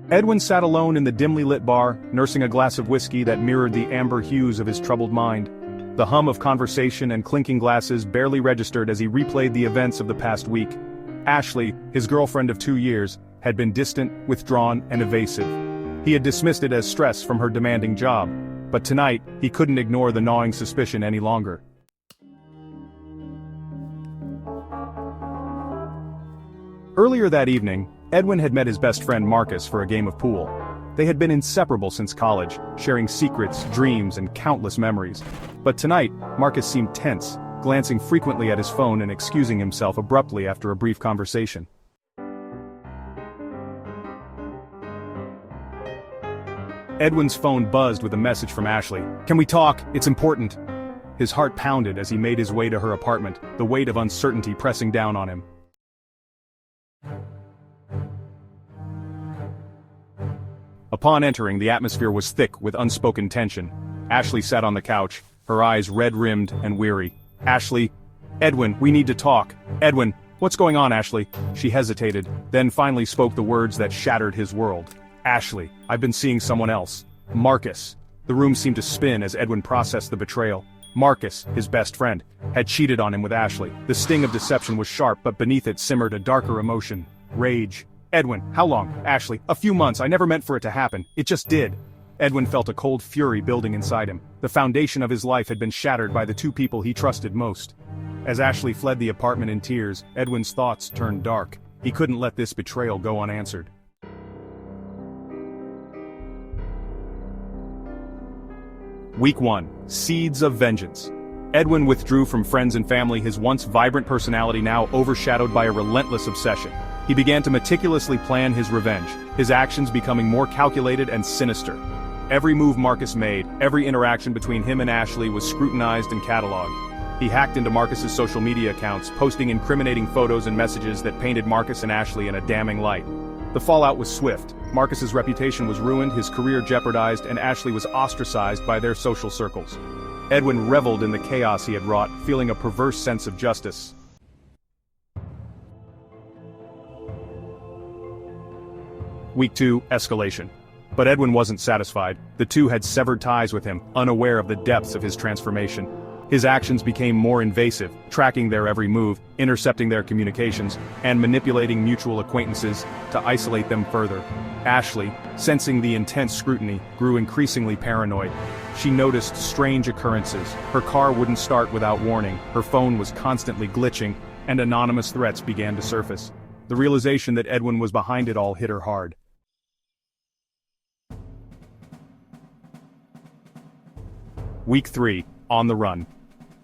Edwin sat alone in the dimly lit bar, nursing a glass of whiskey that mirrored the amber hues of his troubled mind. The hum of conversation and clinking glasses barely registered as he replayed the events of the past week. Ashley, his girlfriend of 2 years, had been distant, withdrawn, and evasive. He had dismissed it as stress from her demanding job, but tonight, he couldn't ignore the gnawing suspicion any longer. Earlier that evening, Edwin had met his best friend Marcus for a game of pool. They had been inseparable since college, sharing secrets, dreams, and countless memories. But tonight, Marcus seemed tense, glancing frequently at his phone and excusing himself abruptly after a brief conversation. Edwin's phone buzzed with a message from Ashley. "Can we talk? It's important." His heart pounded as he made his way to her apartment, the weight of uncertainty pressing down on him. Upon entering, the atmosphere was thick with unspoken tension. Ashley sat on the couch, her eyes red-rimmed and weary. "Ashley, Edwin, we need to talk. Edwin, what's going on, Ashley?" She hesitated, then finally spoke the words that shattered his world. "Ashley, I've been seeing someone else. Marcus." The room seemed to spin as Edwin processed the betrayal. Marcus, his best friend, had cheated on him with Ashley. The sting of deception was sharp, but beneath it simmered a darker emotion. Rage. "Edwin, how long?" "Ashley, a few months. I never meant for it to happen. It just did." Edwin felt a cold fury building inside him. The foundation of his life had been shattered by the two people he trusted most. As Ashley fled the apartment in tears, Edwin's thoughts turned dark. He couldn't let this betrayal go unanswered. Week 1. Seeds of Vengeance. Edwin withdrew from friends and family, his once vibrant personality now overshadowed by a relentless obsession. He began to meticulously plan his revenge, his actions becoming more calculated and sinister. Every move Marcus made, every interaction between him and Ashley was scrutinized and cataloged. He hacked into Marcus's social media accounts, posting incriminating photos and messages that painted Marcus and Ashley in a damning light. The fallout was swift. Marcus's reputation was ruined, his career jeopardized, and Ashley was ostracized by their social circles. Edwin reveled in the chaos he had wrought, feeling a perverse sense of justice. Week 2, Escalation. But Edwin wasn't satisfied. The two had severed ties with him, unaware of the depths of his transformation. His actions became more invasive, tracking their every move, intercepting their communications, and manipulating mutual acquaintances to isolate them further. Ashley, sensing the intense scrutiny, grew increasingly paranoid. She noticed strange occurrences. Her car wouldn't start without warning, her phone was constantly glitching, and anonymous threats began to surface. The realization that Edwin was behind it all hit her hard. Week 3, On the Run.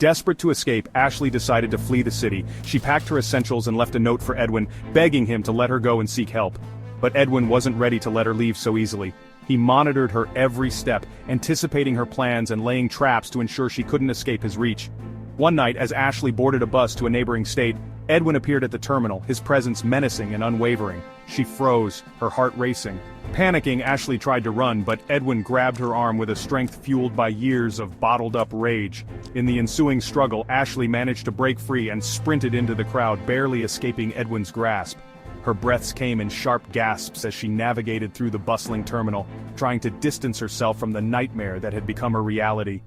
Desperate to escape, Ashley decided to flee the city. She packed her essentials and left a note for Edwin, begging him to let her go and seek help. But Edwin wasn't ready to let her leave so easily. He monitored her every step, anticipating her plans and laying traps to ensure she couldn't escape his reach. One night, as Ashley boarded a bus to a neighboring state, Edwin appeared at the terminal, his presence menacing and unwavering. She froze, her heart racing. Panicking, Ashley tried to run, but Edwin grabbed her arm with a strength fueled by years of bottled-up rage. In the ensuing struggle, Ashley managed to break free and sprinted into the crowd, barely escaping Edwin's grasp. Her breaths came in sharp gasps as she navigated through the bustling terminal, trying to distance herself from the nightmare that had become her reality.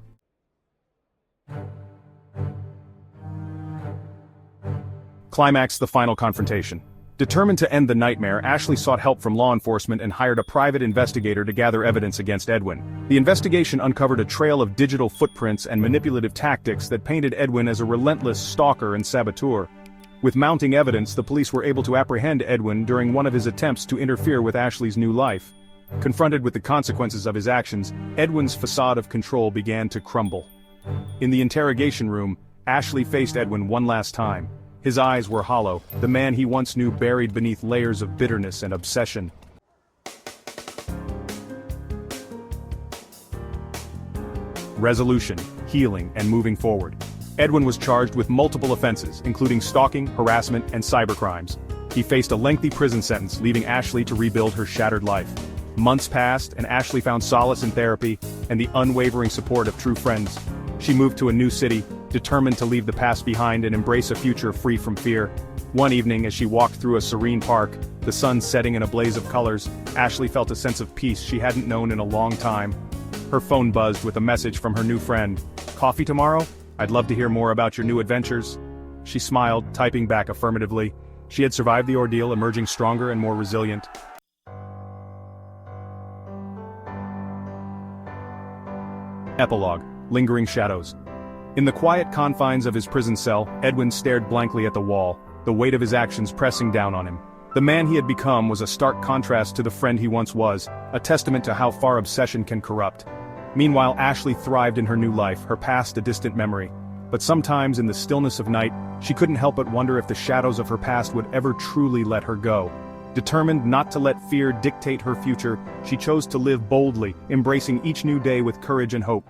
Climax: the final confrontation. Determined to end the nightmare, Ashley sought help from law enforcement and hired a private investigator to gather evidence against Edwin. The investigation uncovered a trail of digital footprints and manipulative tactics that painted Edwin as a relentless stalker and saboteur. With mounting evidence, the police were able to apprehend Edwin during one of his attempts to interfere with Ashley's new life. Confronted with the consequences of his actions, Edwin's facade of control began to crumble. In the interrogation room, Ashley faced Edwin one last time. His eyes were hollow, the man he once knew buried beneath layers of bitterness and obsession. Resolution, healing, and moving forward. Edwin was charged with multiple offenses, including stalking, harassment, and cybercrimes. He faced a lengthy prison sentence, leaving Ashley to rebuild her shattered life. Months passed, and Ashley found solace in therapy and the unwavering support of true friends. She moved to a new city, determined to leave the past behind and embrace a future free from fear. One evening, as she walked through a serene park, the sun setting in a blaze of colors, Ashley felt a sense of peace she hadn't known in a long time. Her phone buzzed with a message from her new friend. "Coffee tomorrow? I'd love to hear more about your new adventures." She smiled, typing back affirmatively. She had survived the ordeal, emerging stronger and more resilient. Epilogue: Lingering Shadows. In the quiet confines of his prison cell, Edwin stared blankly at the wall, the weight of his actions pressing down on him. The man he had become was a stark contrast to the friend he once was, a testament to how far obsession can corrupt. Meanwhile, Ashley thrived in her new life, her past a distant memory. But sometimes in the stillness of night, she couldn't help but wonder if the shadows of her past would ever truly let her go. Determined not to let fear dictate her future, she chose to live boldly, embracing each new day with courage and hope.